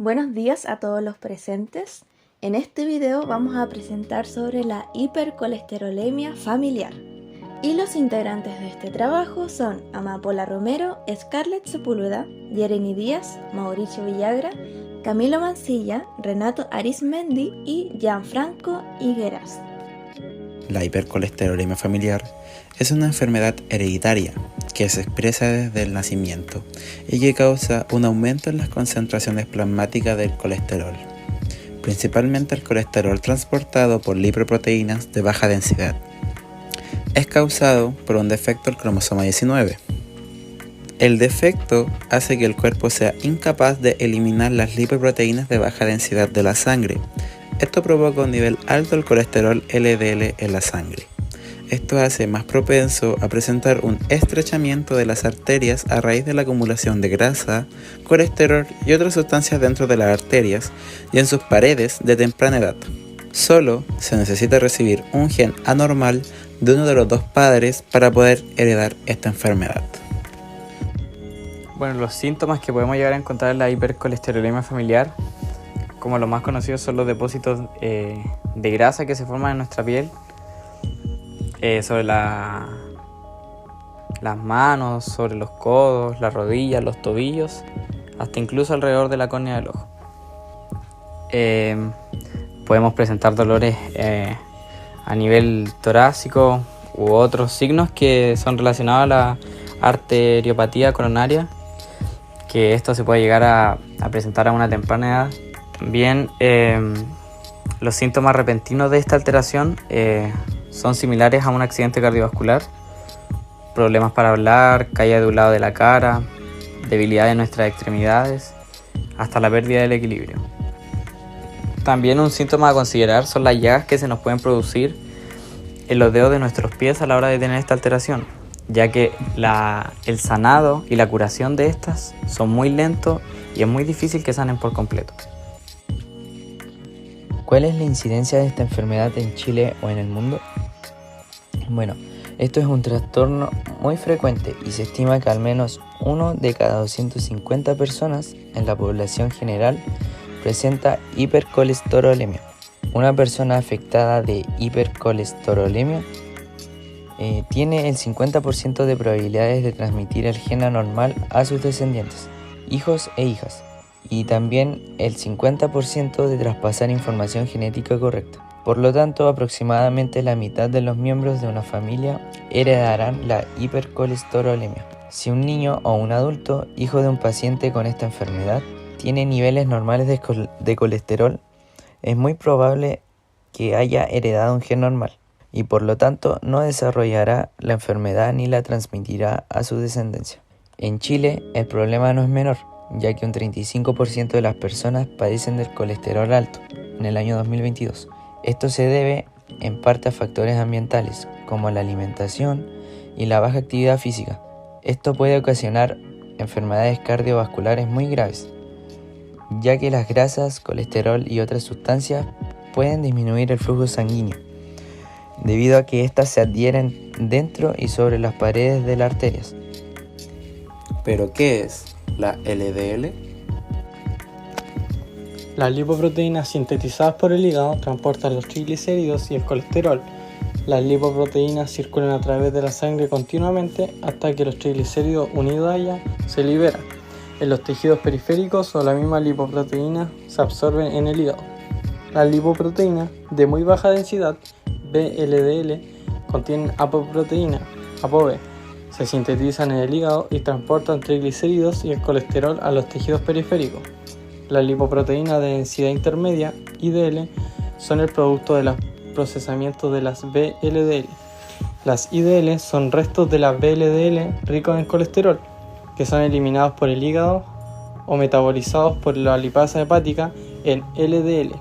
Buenos días a todos los presentes. En este video vamos a presentar sobre la hipercolesterolemia familiar. Y los integrantes de este trabajo son Amapola Romero, Scarlett Sepúlveda, Jeremy Díaz, Mauricio Villagra, Camilo Mancilla, Renato Arizmendi y Gianfranco Higueras. La hipercolesterolemia familiar es una enfermedad hereditaria que se expresa desde el nacimiento y que causa un aumento en las concentraciones plasmáticas del colesterol, principalmente el colesterol transportado por lipoproteínas de baja densidad. Es causado por un defecto del cromosoma 19. El defecto hace que el cuerpo sea incapaz de eliminar las lipoproteínas de baja densidad de la sangre. Esto provoca un nivel alto del colesterol LDL en la sangre. Esto hace más propenso a presentar un estrechamiento de las arterias a raíz de la acumulación de grasa, colesterol y otras sustancias dentro de las arterias y en sus paredes de temprana edad. Solo se necesita recibir un gen anormal de uno de los dos padres para poder heredar esta enfermedad. Bueno, los síntomas que podemos llegar a encontrar en la hipercolesterolemia familiar, como los más conocidos, son los depósitos de grasa que se forman en nuestra piel, sobre las manos, sobre los codos, las rodillas, los tobillos, hasta incluso alrededor de la córnea del ojo. Podemos presentar dolores a nivel torácico u otros signos que son relacionados a la arteriopatía coronaria, que esto se puede llegar a presentar a una temprana edad. También los síntomas repentinos de esta alteración son similares a un accidente cardiovascular: problemas para hablar, caída de un lado de la cara, debilidad de nuestras extremidades, hasta la pérdida del equilibrio. También un síntoma a considerar son las llagas que se nos pueden producir en los dedos de nuestros pies a la hora de tener esta alteración, ya que el sanado y la curación de estas son muy lentos y es muy difícil que sanen por completo. ¿Cuál es la incidencia de esta enfermedad en Chile o en el mundo? Bueno, esto es un trastorno muy frecuente y se estima que al menos 1 de cada 250 personas en la población general presenta hipercolesterolemia. Una persona afectada de hipercolesterolemia tiene el 50% de probabilidades de transmitir el gen anormal a sus descendientes, hijos e hijas, y también el 50% de traspasar información genética correcta. Por lo tanto, aproximadamente la mitad de los miembros de una familia heredarán la hipercolesterolemia. Si un niño o un adulto, hijo de un paciente con esta enfermedad, tiene niveles normales de colesterol, es muy probable que haya heredado un gen normal y por lo tanto no desarrollará la enfermedad ni la transmitirá a su descendencia. En Chile el problema no es menor, ya que un 35% de las personas padecen del colesterol alto en el año 2022. Esto se debe en parte a factores ambientales como la alimentación y la baja actividad física. Esto puede ocasionar enfermedades cardiovasculares muy graves, ya que las grasas, colesterol y otras sustancias pueden disminuir el flujo sanguíneo, debido a que éstas se adhieren dentro y sobre las paredes de las arterias. ¿Pero qué es la LDL? Las lipoproteínas sintetizadas por el hígado transportan los triglicéridos y el colesterol. Las lipoproteínas circulan a través de la sangre continuamente hasta que los triglicéridos unidos a ellas se liberan. En los tejidos periféricos o la misma lipoproteína se absorben en el hígado. Las lipoproteínas de muy baja densidad, VLDL, contienen apoproteína, ApoB. Se sintetizan en el hígado y transportan triglicéridos y el colesterol a los tejidos periféricos. Las lipoproteínas de densidad intermedia, IDL, son el producto del procesamiento de las VLDL. Las IDL son restos de las VLDL ricos en colesterol, que son eliminados por el hígado o metabolizados por la lipasa hepática en LDL.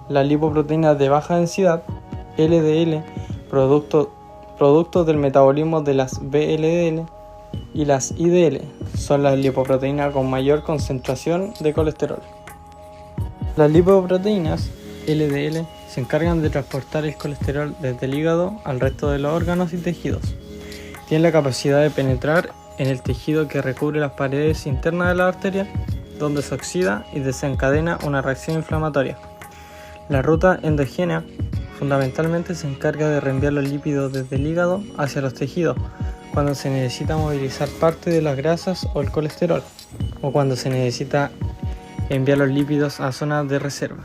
Las lipoproteínas de baja densidad, LDL, productos del metabolismo de las VLDL, y las IDL son las lipoproteínas con mayor concentración de colesterol. Las lipoproteínas LDL se encargan de transportar el colesterol desde el hígado al resto de los órganos y tejidos. Tienen la capacidad de penetrar en el tejido que recubre las paredes internas de la arteria donde se oxida y desencadena una reacción inflamatoria. La ruta endógena fundamentalmente se encarga de reenviar los lípidos desde el hígado hacia los tejidos, cuando se necesita movilizar parte de las grasas o el colesterol, o cuando se necesita enviar los lípidos a zonas de reserva.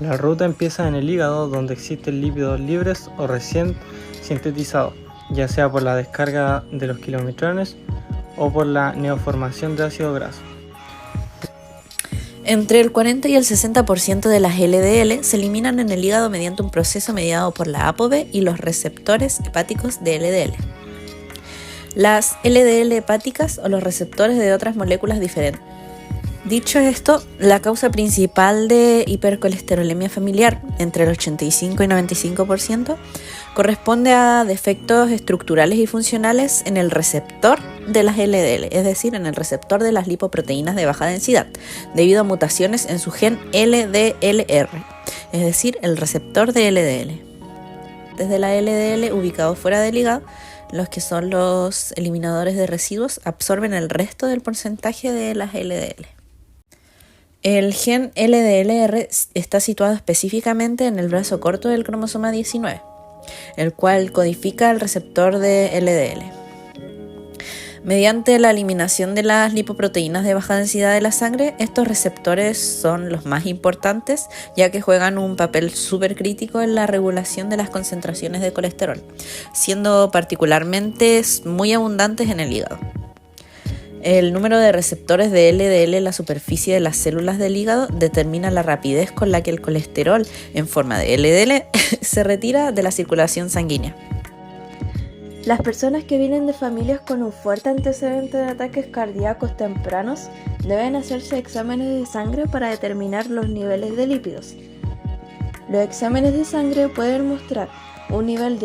La ruta empieza en el hígado, donde existen lípidos libres o recién sintetizados, ya sea por la descarga de los kilometrones o por la neoformación de ácido graso. Entre el 40 y el 60% de las LDL se eliminan en el hígado mediante un proceso mediado por la ApoB y los receptores hepáticos de LDL. Las LDL hepáticas o los receptores de otras moléculas diferentes. Dicho esto, la causa principal de hipercolesterolemia familiar, entre el 85 y 95%, corresponde a defectos estructurales y funcionales en el receptor de las LDL, es decir, en el receptor de las lipoproteínas de baja densidad, debido a mutaciones en su gen LDLR, es decir, el receptor de LDL. Desde la LDL ubicado fuera del hígado, los que son los eliminadores de residuos absorben el resto del porcentaje de las LDL. El gen LDLR está situado específicamente en el brazo corto del cromosoma 19, el cual codifica el receptor de LDL. Mediante la eliminación de las lipoproteínas de baja densidad de la sangre, estos receptores son los más importantes, ya que juegan un papel súper crítico en la regulación de las concentraciones de colesterol, siendo particularmente muy abundantes en el hígado. El número de receptores de LDL en la superficie de las células del hígado determina la rapidez con la que el colesterol en forma de LDL se retira de la circulación sanguínea. Las personas que vienen de familias con un fuerte antecedente de ataques cardíacos tempranos deben hacerse exámenes de sangre para determinar los niveles de lípidos. Los exámenes de sangre pueden mostrar un nivel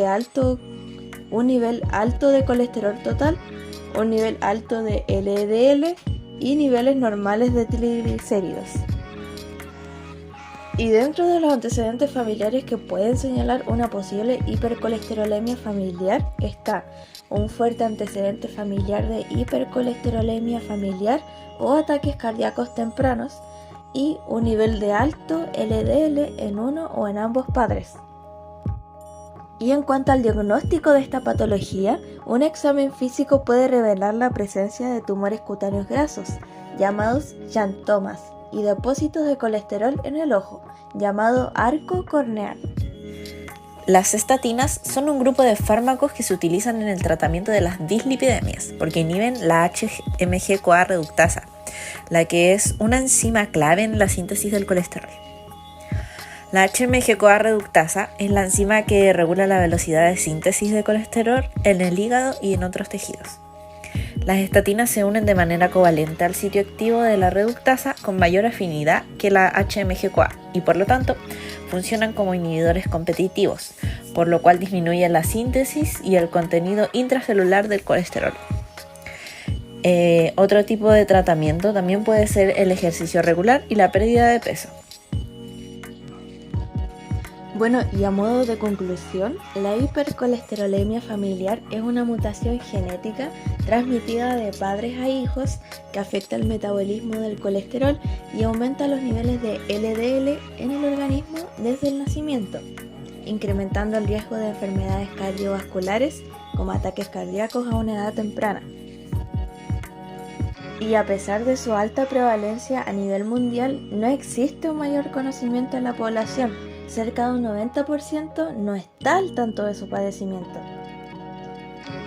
alto de colesterol total, un nivel alto de LDL y niveles normales de triglicéridos. Y dentro de los antecedentes familiares que pueden señalar una posible hipercolesterolemia familiar está un fuerte antecedente familiar de hipercolesterolemia familiar o ataques cardíacos tempranos y un nivel de alto LDL en uno o en ambos padres. Y en cuanto al diagnóstico de esta patología, un examen físico puede revelar la presencia de tumores cutáneos grasos, llamados xantomas, y depósitos de colesterol en el ojo, llamado arco corneal. Las estatinas son un grupo de fármacos que se utilizan en el tratamiento de las dislipidemias, porque inhiben la HMG-CoA reductasa, la que es una enzima clave en la síntesis del colesterol. La HMG-CoA reductasa es la enzima que regula la velocidad de síntesis de colesterol en el hígado y en otros tejidos. Las estatinas se unen de manera covalente al sitio activo de la reductasa con mayor afinidad que la HMG-CoA y por lo tanto funcionan como inhibidores competitivos, por lo cual disminuyen la síntesis y el contenido intracelular del colesterol. Otro tipo de tratamiento también puede ser el ejercicio regular y la pérdida de peso. Bueno, y a modo de conclusión, la hipercolesterolemia familiar es una mutación genética transmitida de padres a hijos que afecta el metabolismo del colesterol y aumenta los niveles de LDL en el organismo desde el nacimiento, incrementando el riesgo de enfermedades cardiovasculares como ataques cardíacos a una edad temprana. Y a pesar de su alta prevalencia a nivel mundial, no existe un mayor conocimiento en la población. Cerca de un 90% no está al tanto de su padecimiento.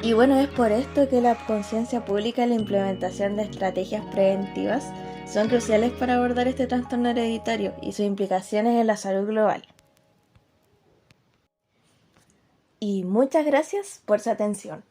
Y bueno, es por esto que la conciencia pública y la implementación de estrategias preventivas son cruciales para abordar este trastorno hereditario y sus implicaciones en la salud global. Y muchas gracias por su atención.